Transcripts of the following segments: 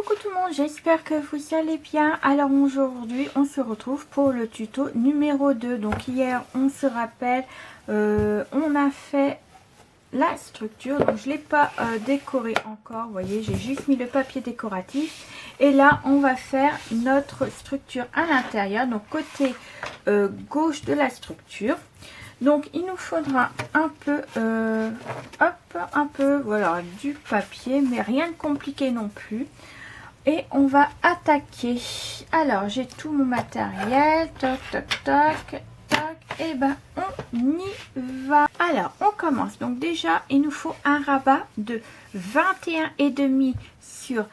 Coucou tout le monde, j'espère que vous allez bien. Alors aujourd'hui on se retrouve pour le tuto numéro 2. Donc hier on se rappelle, on a fait la structure. Donc je ne l'ai pas décoré encore, vous voyez, j'ai juste mis le papier décoratif. Et là on va faire notre structure à l'intérieur, donc côté gauche de la structure. Donc il nous faudra un peu, voilà, du papier, mais rien de compliqué non plus. Et on va attaquer. Alors j'ai tout mon matériel, toc toc toc toc, et ben on y va. Alors on commence. Donc déjà il nous faut un rabat de 21,5 sur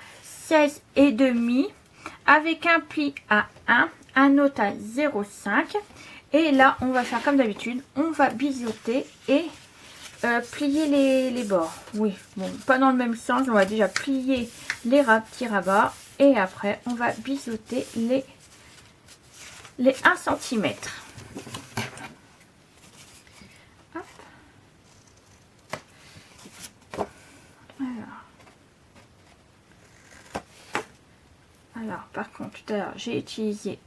16,5 avec un pli à 1, un autre à 0,5. Et là on va faire comme d'habitude, on va biseauter et plier les bords. Oui, bon, pas dans le même sens, on va déjà plier les petits rabats et après on va biseauter les 1 cm. Hop. Alors par contre tout à l'heure j'ai utilisé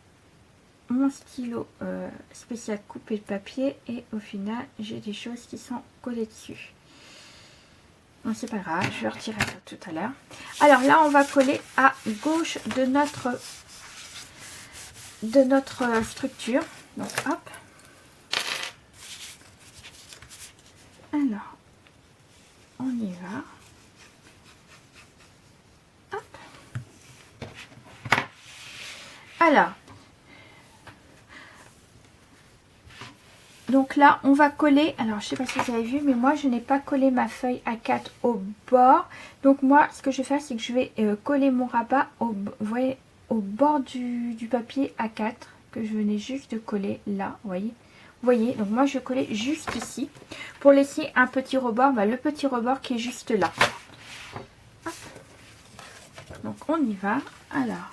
mon stylo spécial coupé de papier et au final j'ai des choses qui sont collées dessus. Bon, c'est pas grave, je vais retirer ça tout à l'heure. Alors là on va coller à gauche de notre structure. Donc hop. Alors on y va. Hop. Alors donc là on va coller, alors je sais pas si vous avez vu, mais moi je n'ai pas collé ma feuille A4 au bord. Donc moi ce que je vais faire, c'est que je vais coller mon rabat au, vous voyez, au bord du papier A4 que je venais juste de coller là, vous voyez, donc moi je vais coller juste ici pour laisser un petit rebord, le petit rebord qui est juste là. Hop. Donc on y va. Alors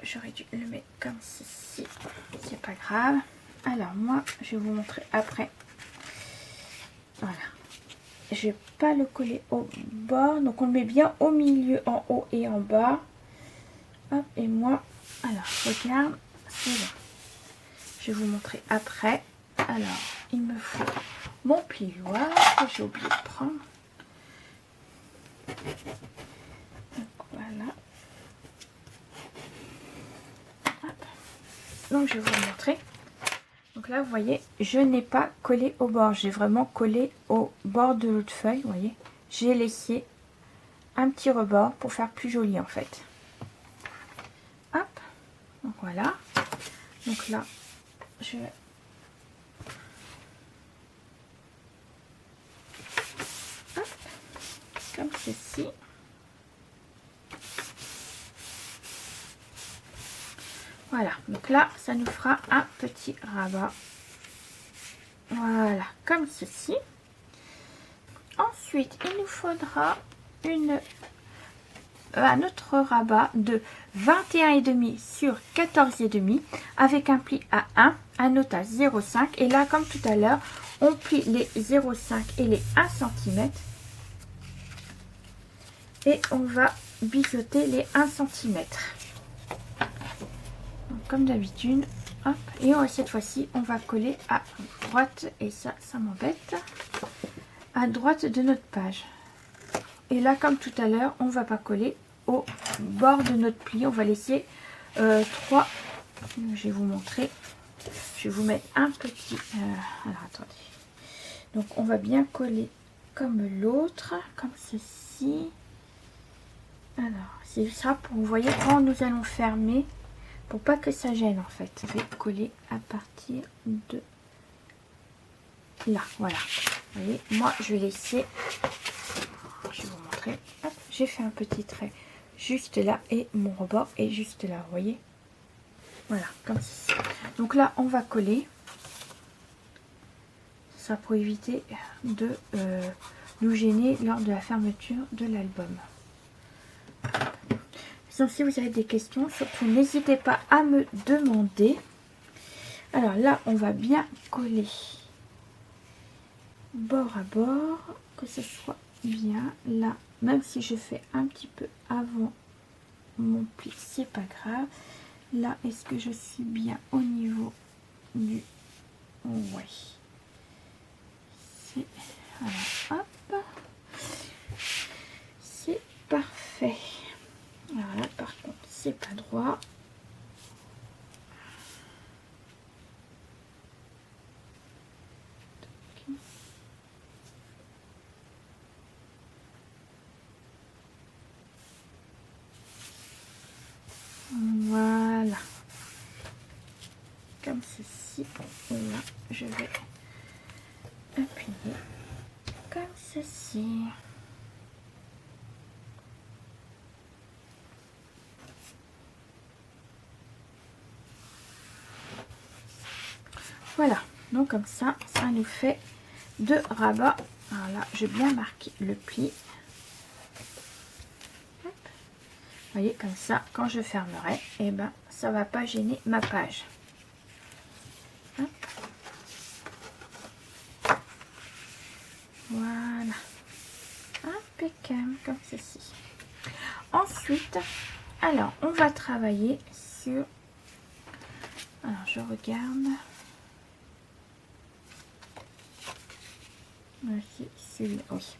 j'aurais dû le mettre comme ceci, c'est pas grave. Alors moi je vais vous montrer après. Voilà, je vais pas le coller au bord, donc on le met bien au milieu, en haut et en bas. Hop, et moi, alors regarde, c'est bon. Je vais vous montrer après. Alors il me faut mon plioir que j'ai oublié de prendre. Donc voilà. Donc je vais vous montrer. Donc là vous voyez, je n'ai pas collé au bord, j'ai vraiment collé au bord de l'autre feuille, vous voyez. J'ai laissé un petit rebord pour faire plus joli en fait. Hop, donc voilà. Donc là je vais hop, comme ceci. Voilà, donc là ça nous fera un petit rabat, voilà, comme ceci. Ensuite il nous faudra un autre rabat de 21,5 sur 14,5 avec un pli à 1, un autre à 0,5, et là comme tout à l'heure on plie les 0,5 et les 1 cm et on va biseauter les 1 cm. Comme d'habitude, hop, et cette fois-ci on va coller à droite, et ça m'embête, à droite de notre page. Et là comme tout à l'heure on va pas coller au bord de notre pli, on va laisser 3, je vais vous montrer, je vais vous mettre un petit, alors attendez, donc on va bien coller comme l'autre, comme ceci. Alors c'est ça pour, vous voyez, quand nous allons fermer, pour pas que ça gêne en fait, je vais coller à partir de là, voilà. Vous voyez, moi je vais laisser, je vais vous montrer, j'ai fait un petit trait juste là et mon rebord est juste là, vous voyez, voilà, comme ceci. Donc là on va coller ça pour éviter de nous gêner lors de la fermeture de l'album. Donc si vous avez des questions, surtout n'hésitez pas à me demander. Alors là on va bien coller bord à bord, que ce soit bien. Là, même si je fais un petit peu avant mon pli, c'est pas grave. Là, est-ce que je suis bien au niveau du... Ouais. C'est... Alors, hop. C'est parfait. Alors là, par contre, c'est pas droit. Voilà. Comme ceci. Et là, je vais appuyer comme ceci. Voilà. Donc comme ça nous fait 2 rabats. Alors là, j'ai bien marqué le pli. Hop. Vous voyez, comme ça, quand je fermerai, et ben, ça va pas gêner ma page. Hop. Voilà. Impeccable, comme ceci. Ensuite, alors, on va travailler sur... Alors, je regarde. Voici celui-là, oui.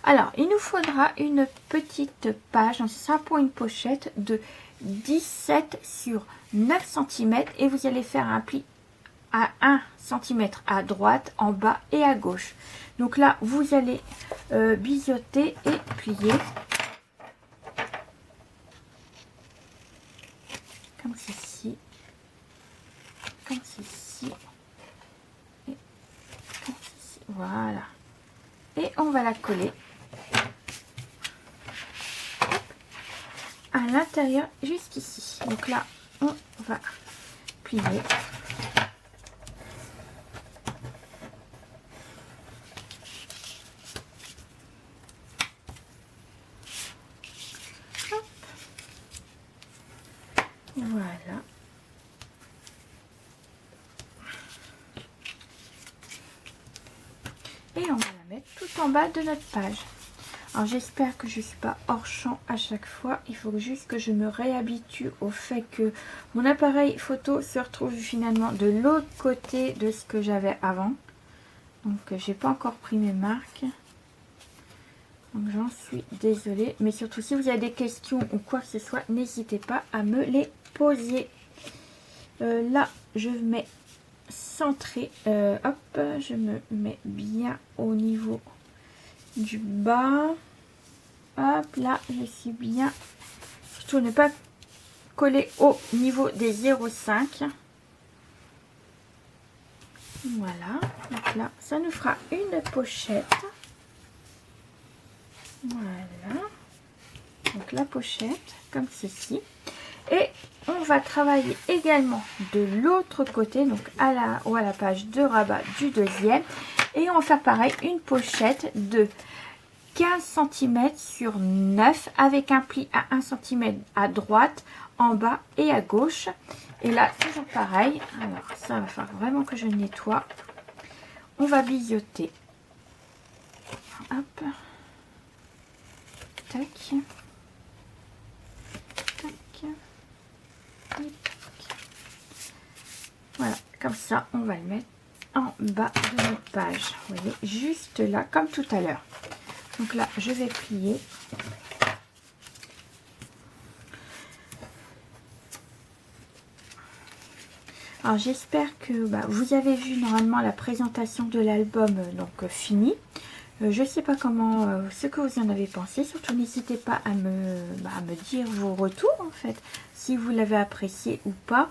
Alors, il nous faudra une petite page, donc ce sera pour une pochette de 17 sur 9 cm et vous allez faire un pli à 1 cm à droite, en bas et à gauche. Donc là, vous allez biseauter et plier. Comme ceci. Comme ceci. Et comme ceci. Voilà. Et on va la coller à l'intérieur jusqu'ici. Donc là, on va plier. Hop. Voilà. Et on va la mettre tout en bas de notre page. Alors j'espère que je ne suis pas hors champ à chaque fois. Il faut juste que je me réhabitue au fait que mon appareil photo se retrouve finalement de l'autre côté de ce que j'avais avant. Donc j'ai pas encore pris mes marques. Donc j'en suis désolée. Mais surtout si vous avez des questions ou quoi que ce soit, n'hésitez pas à me les poser. Là je mets centré. Hop, je me mets bien au niveau du bas. Hop, là, je suis bien. Surtout ne pas coller au niveau des 0,5. Voilà. Donc là, ça nous fera une pochette. Voilà. Donc la pochette, comme ceci. Et on va travailler également de l'autre côté, donc à la page de rabat du deuxième. Et on va faire pareil, une pochette de 15 cm sur 9 avec un pli à 1 cm à droite, en bas et à gauche. Et là, toujours pareil. Alors, ça va falloir vraiment que je nettoie. On va biseauter. Hop. Tac. Tac. Et tac. Voilà, comme ça, on va le mettre en bas de notre page. Vous voyez, juste là, comme tout à l'heure. Donc là, je vais plier. Alors j'espère que vous avez vu normalement la présentation de l'album donc fini. Je ne sais pas comment, ce que vous en avez pensé. Surtout n'hésitez pas à me dire vos retours en fait, si vous l'avez apprécié ou pas.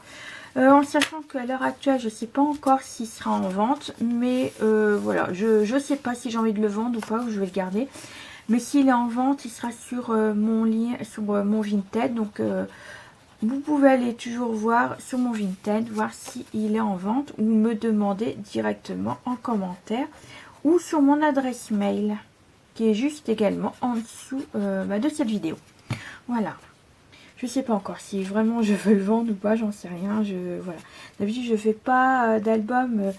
En sachant qu'à l'heure actuelle, je ne sais pas encore s'il sera en vente. Mais voilà, je ne sais pas si j'ai envie de le vendre ou pas, ou je vais le garder. Mais s'il est en vente, il sera sur mon lien, sur mon Vinted. Donc vous pouvez aller toujours voir sur mon Vinted, voir s'il est en vente ou me demander directement en commentaire ou sur mon adresse mail qui est juste également en dessous de cette vidéo. Voilà. Je sais pas encore si vraiment je veux le vendre ou pas, j'en sais rien. Voilà. D'habitude je fais pas d'album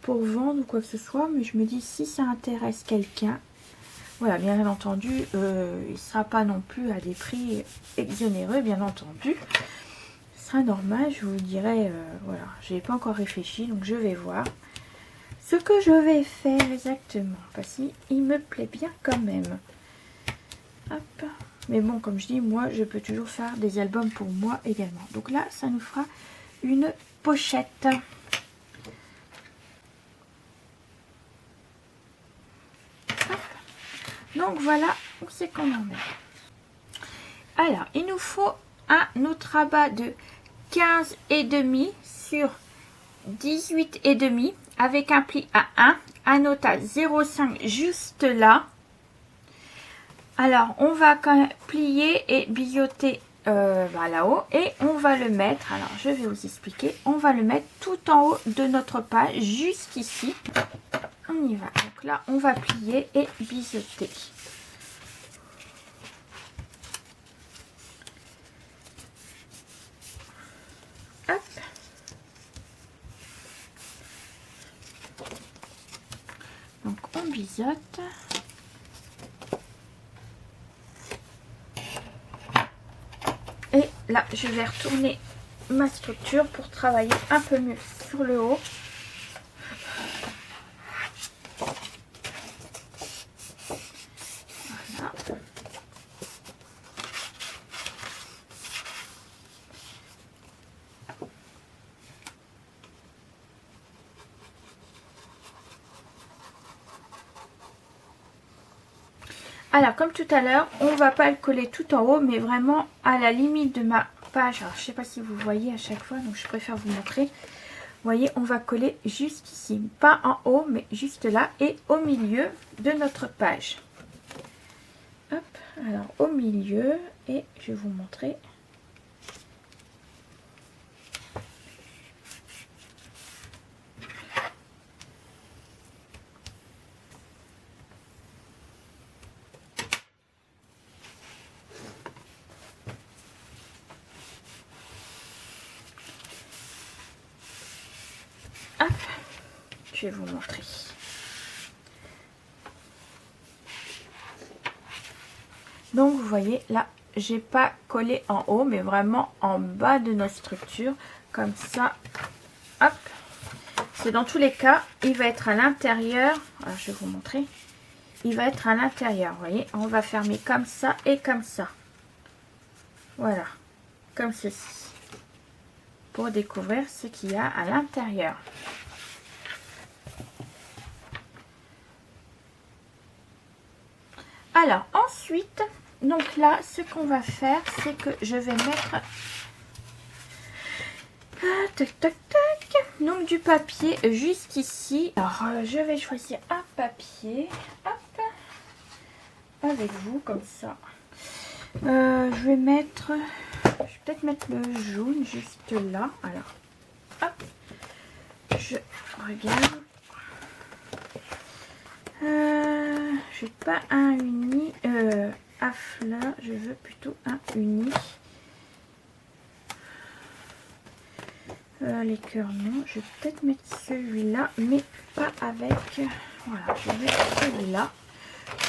pour vendre ou quoi que ce soit, mais je me dis si ça intéresse quelqu'un, Voilà, bien entendu, il ne sera pas non plus à des prix exonéreux, bien entendu. Ce sera normal, je vous dirai, voilà, je n'ai pas encore réfléchi, donc je vais voir ce que je vais faire exactement. Parce qu'il me plaît bien quand même. Hop. Mais bon, comme je dis, moi, je peux toujours faire des albums pour moi également. Donc là, ça nous fera une pochette. Donc voilà où c'est qu'on en est. Alors, il nous faut un autre rabat de 15,5 sur 18,5 avec un pli à 1, un note à 0,5 juste là. Alors, on va quand même plier et biseauter là-haut et on va le mettre, alors je vais vous expliquer, on va le mettre tout en haut de notre page, juste ici. On y va. Donc là, on va plier et biseauter. Hop. Donc on biseaute. Et là, je vais retourner ma structure pour travailler un peu mieux sur le haut. Voilà. Alors, comme tout à l'heure, on va pas le coller tout en haut, mais vraiment à la limite de ma page. Alors, je sais pas si vous voyez à chaque fois, donc je préfère vous montrer. Vous voyez, on va coller juste ici. Pas en haut, mais juste là et au milieu de notre page. Hop, alors au milieu, et je vais vous montrer. Hop, je vais vous montrer. Donc vous voyez là, j'ai pas collé en haut, mais vraiment en bas de notre structure, comme ça. Hop, c'est dans tous les cas, il va être à l'intérieur. Alors je vais vous montrer. Il va être à l'intérieur, vous voyez. On va fermer comme ça et comme ça. Voilà, comme ceci. Pour découvrir ce qu'il y a à l'intérieur. Alors ensuite, donc là, ce qu'on va faire, c'est que je vais mettre tac tac tac, donc du papier juste ici. Alors je vais choisir un papier, hop, avec vous comme ça. Je vais mettre, je vais peut-être mettre le jaune juste là. Alors, hop, je regarde. Je veux pas un uni à fleurs, je veux plutôt un uni. Les cœurs non, je vais peut-être mettre celui-là, mais pas avec. Voilà, je vais mettre celui-là,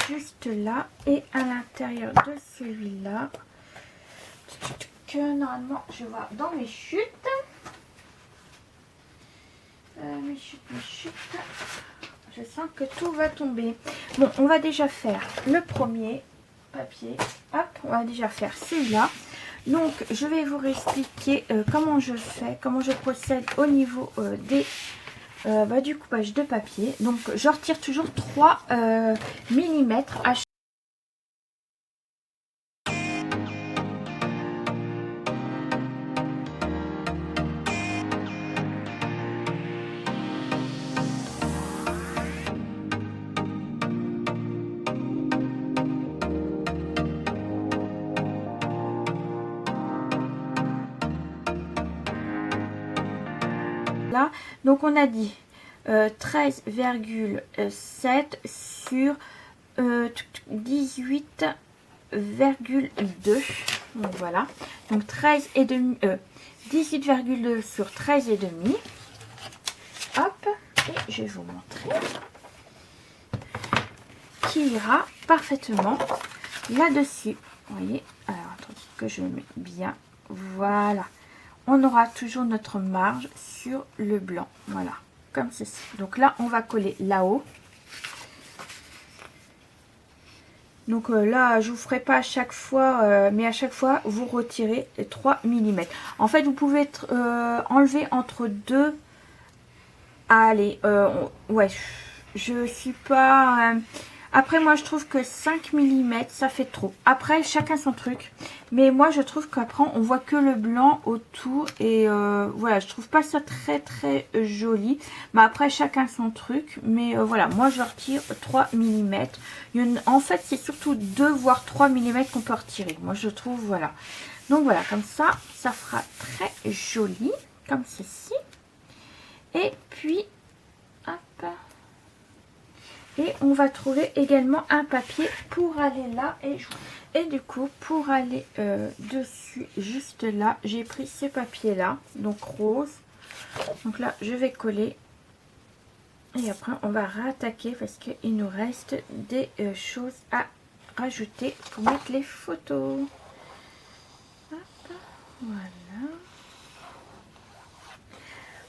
juste là, et à l'intérieur de celui-là. Que normalement, je vois dans mes chutes. Mes chutes. Je sens que tout va tomber. Bon, on va déjà faire le premier papier. Hop, on va déjà faire celui-là. Donc, je vais vous expliquer comment je fais, comment je procède au niveau du coupage de papier. Donc, je retire toujours 3 mm à chaque. Là, donc on a dit 13,7 sur 18,2. Donc voilà, donc 18,2 sur 13,5. Hop, et je vais vous montrer. qui ira parfaitement là-dessus. Vous voyez, alors attendez que je le mets bien. Voilà. On aura toujours notre marge sur le blanc. Voilà, comme ceci. Donc là, on va coller là-haut. Donc là, je vous ferai pas à chaque fois, mais à chaque fois, vous retirez 3 mm. En fait, vous pouvez enlever entre 2. Allez, ouais, je suis pas... Après, moi, je trouve que 5 mm, ça fait trop. Après, chacun son truc. Mais moi, je trouve qu'après, on voit que le blanc autour. Et voilà, je trouve pas ça très, très joli. Mais après, chacun son truc. Mais voilà, moi, je retire 3 mm. En fait, c'est surtout 2 voire 3 mm qu'on peut retirer. Moi, je trouve, voilà. Donc, voilà, comme ça, ça fera très joli. Comme ceci. Et puis, hop. Et on va trouver également un papier pour aller là. Et du coup, pour aller dessus, juste là, j'ai pris ce papier-là, donc rose. Donc là, je vais coller. Et après, on va rattaquer parce qu'il nous reste des choses à rajouter pour mettre les photos. Hop, voilà.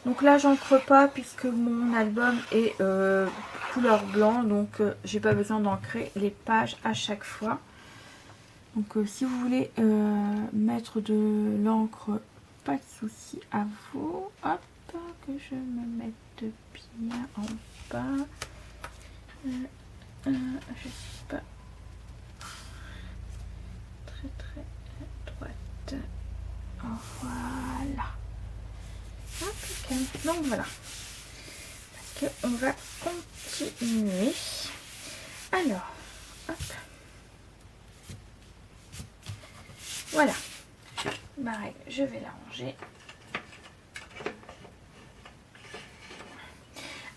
Donc là, j'encre pas puisque mon album est couleur blanc. Donc, j'ai pas besoin d'ancrer les pages à chaque fois. Donc, si vous voulez mettre de l'encre, pas de souci à vous. Hop, que je me mette bien en bas. Je suis pas très très droite. Voilà. Impeccable. Donc voilà. Parce qu'on va continuer. Alors, hop. Voilà. Ma règle, je vais la ranger.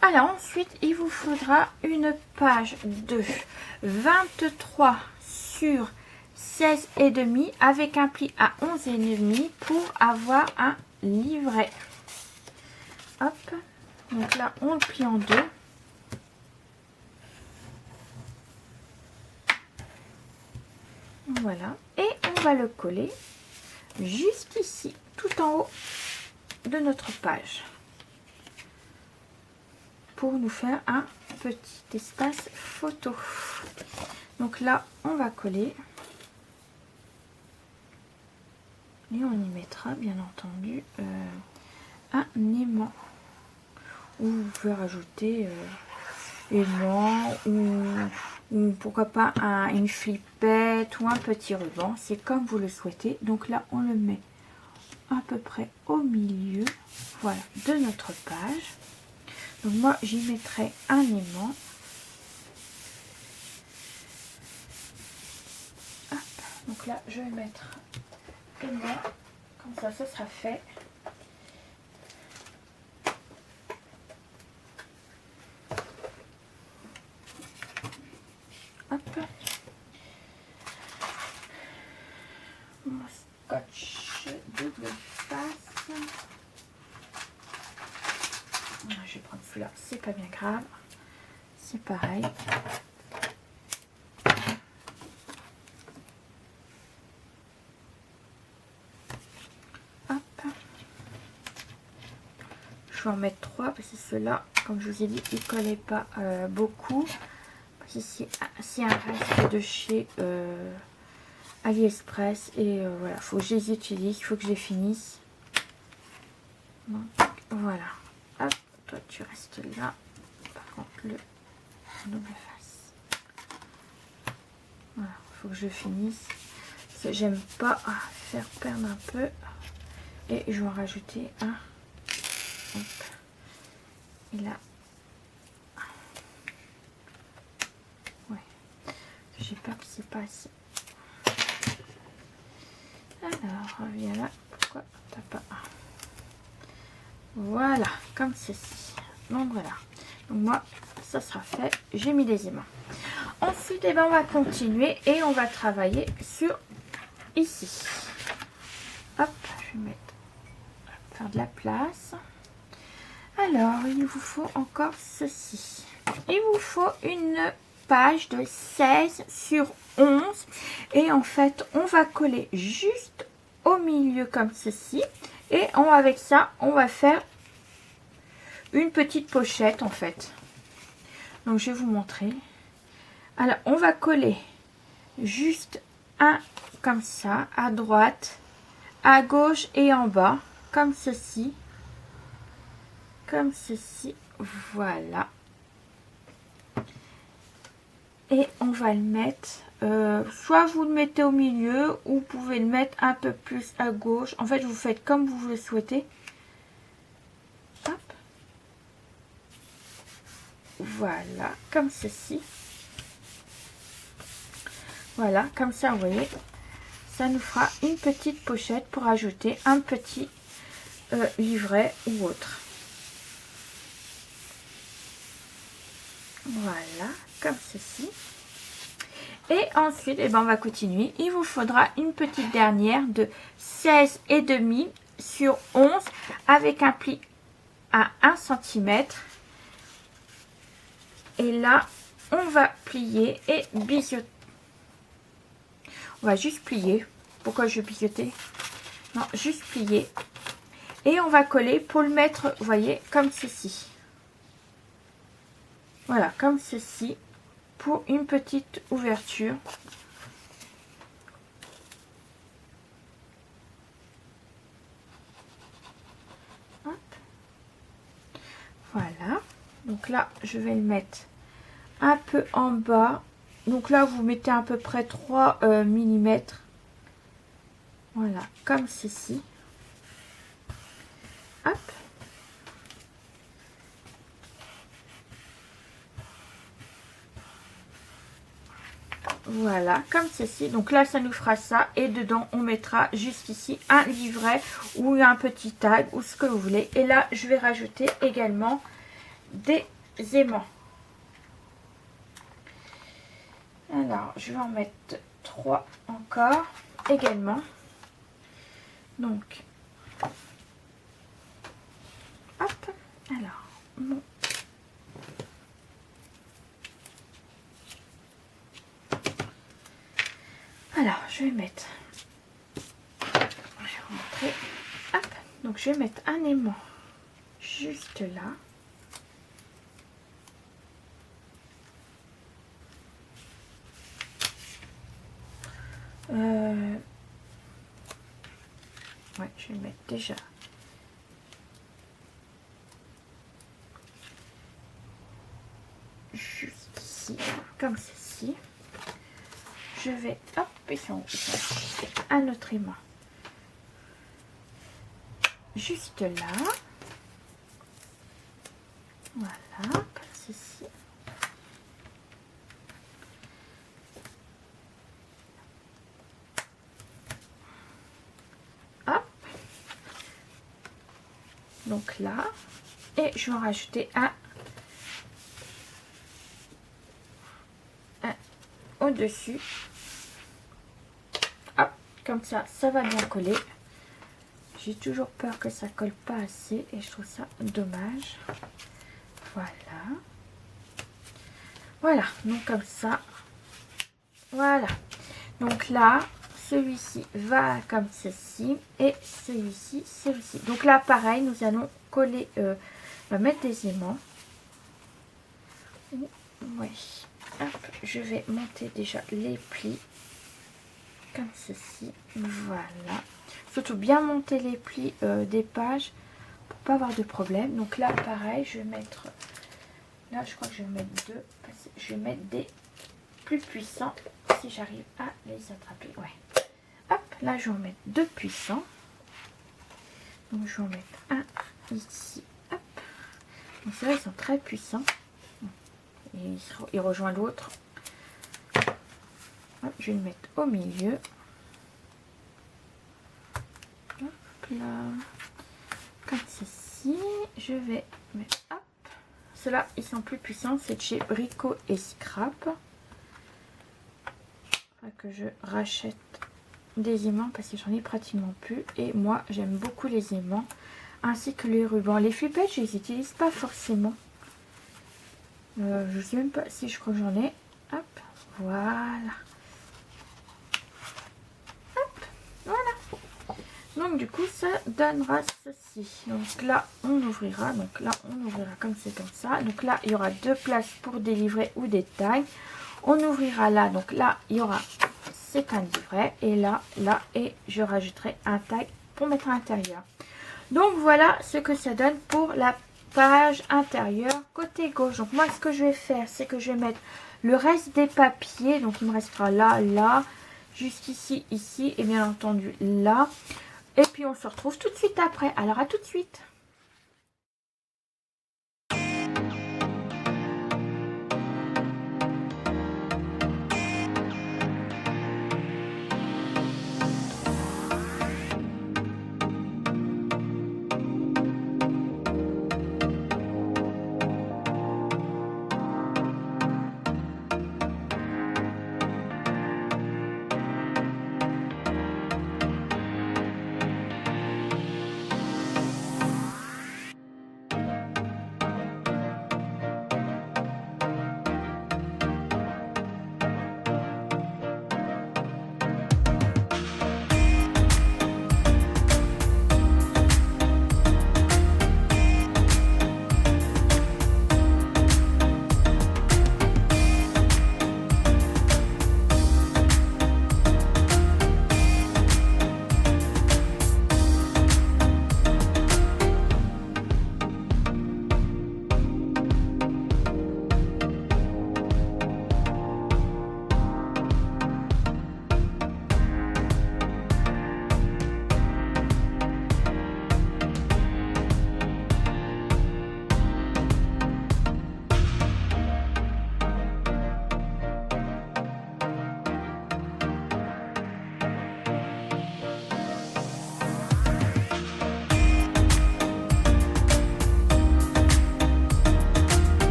Alors ensuite, il vous faudra une page de 23 sur 16,5 avec un pli à 11,5 pour avoir un livret. Hop, donc là on le plie en deux. Voilà, et on va le coller juste ici, tout en haut de notre page, pour nous faire un petit espace photo. Donc là, on va coller. Et on y mettra, bien entendu, un aimant. Ou vous pouvez rajouter aimant ou pourquoi pas une flippette ou un petit ruban. C'est comme vous le souhaitez. Donc là, on le met à peu près au milieu, voilà, de notre page. Donc moi, j'y mettrai un aimant. Hop. Donc là, je vais mettre aimant. Comme ça, ça sera fait. Hop. Mon scotch double face. Je vais prendre celui-là, c'est pas bien grave. C'est pareil. Hop. Je vais en mettre 3 parce que ceux-là, comme je vous ai dit, ils ne collaient pas beaucoup. C'est un reste de chez AliExpress et voilà, faut que je les utilise, il faut que je les finisse. Donc, voilà. Hop, toi tu restes là. Par contre, le double face. Voilà, faut que je finisse. Parce que j'aime pas faire perdre un peu. Et je vais en rajouter un. Hop. Et là. Ouais. J'ai peur que c'est pas assez. Alors, viens là. Pourquoi t'as pas un? Voilà, comme ceci. Donc voilà. Donc moi, ça sera fait. J'ai mis des aimants. Ensuite, eh ben, on va continuer et on va travailler sur ici. Hop, je vais mettre, faire de la place. Alors, il vous faut encore ceci. Il vous faut une page de 16 sur 11. Et en fait, on va coller juste au milieu comme ceci. Et avec ça, on va faire une petite pochette en fait. Donc, je vais vous montrer. Alors, on va coller juste un comme ça, à droite, à gauche et en bas, comme ceci. Comme ceci, voilà. Et on va le mettre, soit vous le mettez au milieu, ou vous pouvez le mettre un peu plus à gauche. En fait, vous faites comme vous le souhaitez. Hop. Voilà, comme ceci. Voilà, comme ça, vous voyez, ça nous fera une petite pochette pour ajouter un petit livret ou autre. Voilà, comme ceci. Et ensuite, eh ben, on va continuer. Il vous faudra une petite dernière de 16,5 sur 11 avec un pli à 1 cm. Et là, on va plier et biseauter. On va juste plier. Pourquoi je biseauter? Non, juste plier. Et on va coller pour le mettre, vous voyez, comme ceci. Voilà, comme ceci. Pour une petite ouverture. Hop. Voilà. Donc là, je vais le mettre un peu en bas. Donc là, vous mettez à peu près 3 mm. Voilà, comme ceci. Hop. Voilà, comme ceci. Donc là, ça nous fera ça. Et dedans, on mettra juste ici un livret ou un petit tag ou ce que vous voulez. Et là, je vais rajouter également des aimants. Alors, je vais en mettre 3 encore également. Donc, hop. Alors, bon. Alors, je vais mettre, je vais vous montrer, hop, donc je vais mettre un aimant juste là. Ouais, je vais mettre déjà juste ici, comme ceci. Je vais, hop, ils sont un autre aimant juste là. Voilà, comme ceci. Hop. Donc là, et je vais en rajouter un au-dessus. Hop, comme ça, ça va bien coller. J'ai toujours peur que ça colle pas assez et je trouve ça dommage. Voilà. Voilà, donc comme ça. Voilà. Donc là, celui-ci va comme ceci et celui-ci, celui-ci. Donc là, pareil, nous allons coller, on va mettre des aimants. Oui. Hop, je vais monter déjà les plis comme ceci. Voilà. Surtout bien monter les plis des pages pour pas avoir de problème. Donc là, pareil, je vais mettre, là, je crois que je vais mettre 2. Je vais mettre des plus puissants si j'arrive à les attraper. Ouais. Hop, là, je vais en mettre 2 puissants. Donc, je vais en mettre un ici. Hop. Donc, c'est vrai, ils sont très puissants. Et il rejoint l'autre. Je vais le mettre au milieu. Hop là. Comme ceci. Je vais mettre. Hop. Ceux-là, ils sont plus puissants. C'est de chez Brico et Scrap. Que je rachète des aimants parce que j'en ai pratiquement plus. Et moi, j'aime beaucoup les aimants. Ainsi que les rubans. Les flipettes, je les utilise pas forcément. Je sais même pas si je crois que j'en ai. Hop, voilà. Hop, voilà. Donc du coup ça donnera ceci. Donc là on ouvrira, comme c'est comme ça. Donc là il y aura 2 places pour des livrets ou des tags. On ouvrira là, donc là il y aura, c'est un livret. Et là, et je rajouterai un tag pour mettre à l'intérieur. Donc voilà ce que ça donne pour la page intérieure côté gauche. Donc moi ce que je vais faire, c'est que je vais mettre le reste des papiers. Donc il me restera là, là, juste ici, ici et bien entendu là. Et puis on se retrouve tout de suite après. Alors à tout de suite.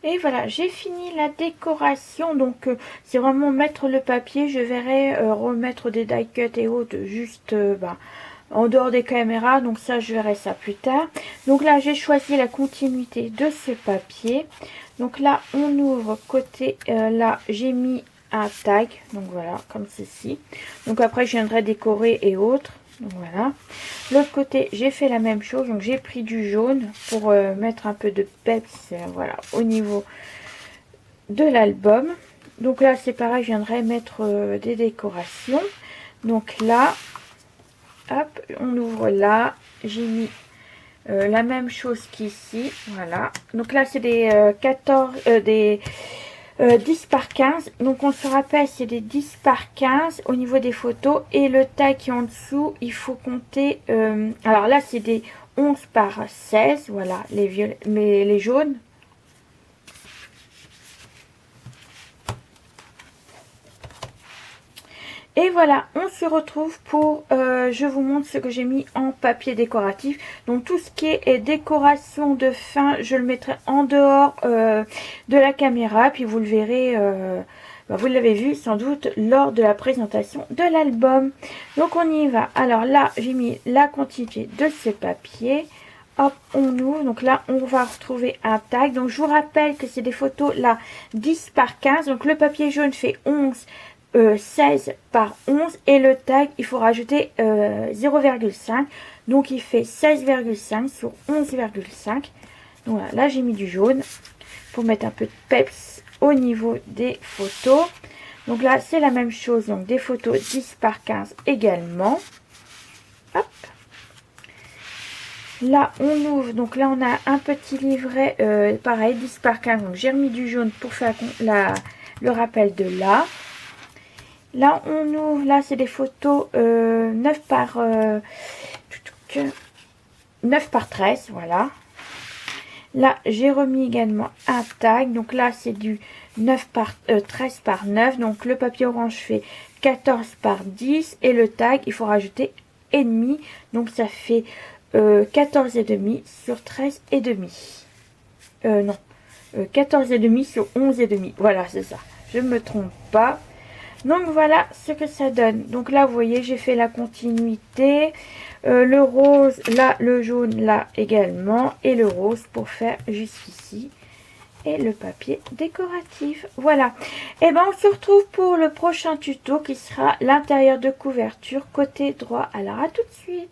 Et voilà, j'ai fini la décoration. Donc c'est vraiment mettre le papier. Je verrai remettre des die cuts et autres juste en dehors des caméras. Donc ça, je verrai ça plus tard. Donc là, j'ai choisi la continuité de ce papier. Donc là, on ouvre côté, là, j'ai mis un tag. Donc voilà, comme ceci. Donc après, je viendrai décorer et autres. Donc voilà. L'autre côté, j'ai fait la même chose. Donc j'ai pris du jaune pour mettre un peu de peps, voilà, au niveau de l'album. Donc là, c'est pareil, je viendrai mettre des décorations. Donc là, hop, on ouvre là. J'ai mis la même chose qu'ici. Voilà. Donc là, c'est des 10 par 15. Donc on se rappelle, c'est des 10 par 15 au niveau des photos. Et le tag qui est en dessous, il faut compter. Alors là, c'est des 11 par 16. Voilà, les violets, mais les jaunes. Et voilà, on se retrouve pour, je vous montre ce que j'ai mis en papier décoratif. Donc tout ce qui est décoration de fin, je le mettrai en dehors de la caméra. Puis vous le verrez, vous l'avez vu sans doute lors de la présentation de l'album. Donc on y va. Alors là, j'ai mis la quantité de ces papiers. Hop, on ouvre. Donc là, on va retrouver un tag. Donc je vous rappelle que c'est des photos là 10 par 15. Donc le papier jaune fait 11 16 par 11 et le tag il faut rajouter 0,5, donc il fait 16,5 sur 11,5. Donc voilà, là j'ai mis du jaune pour mettre un peu de peps au niveau des photos. Donc là c'est la même chose, donc des photos 10 par 15 également. Hop. Là on ouvre, donc là on a un petit livret pareil 10 par 15, donc j'ai remis du jaune pour faire le rappel de là. Là, on ouvre, là, c'est des photos 9 par 13, voilà. Là, j'ai remis également un tag. Donc là, c'est du 13 par 9. Donc le papier orange fait 14 par 10. Et le tag, il faut rajouter et demi. Donc ça fait 14 et demi sur 13 et demi. Non, 14 et demi sur 11 et demi. Voilà, c'est ça. Je ne me trompe pas. Donc voilà ce que ça donne. Donc là vous voyez j'ai fait la continuité. Le rose là, le jaune là également. Et le rose pour faire jusqu'ici. Et le papier décoratif. Voilà. Et ben on se retrouve pour le prochain tuto qui sera l'intérieur de couverture côté droit. Alors à tout de suite.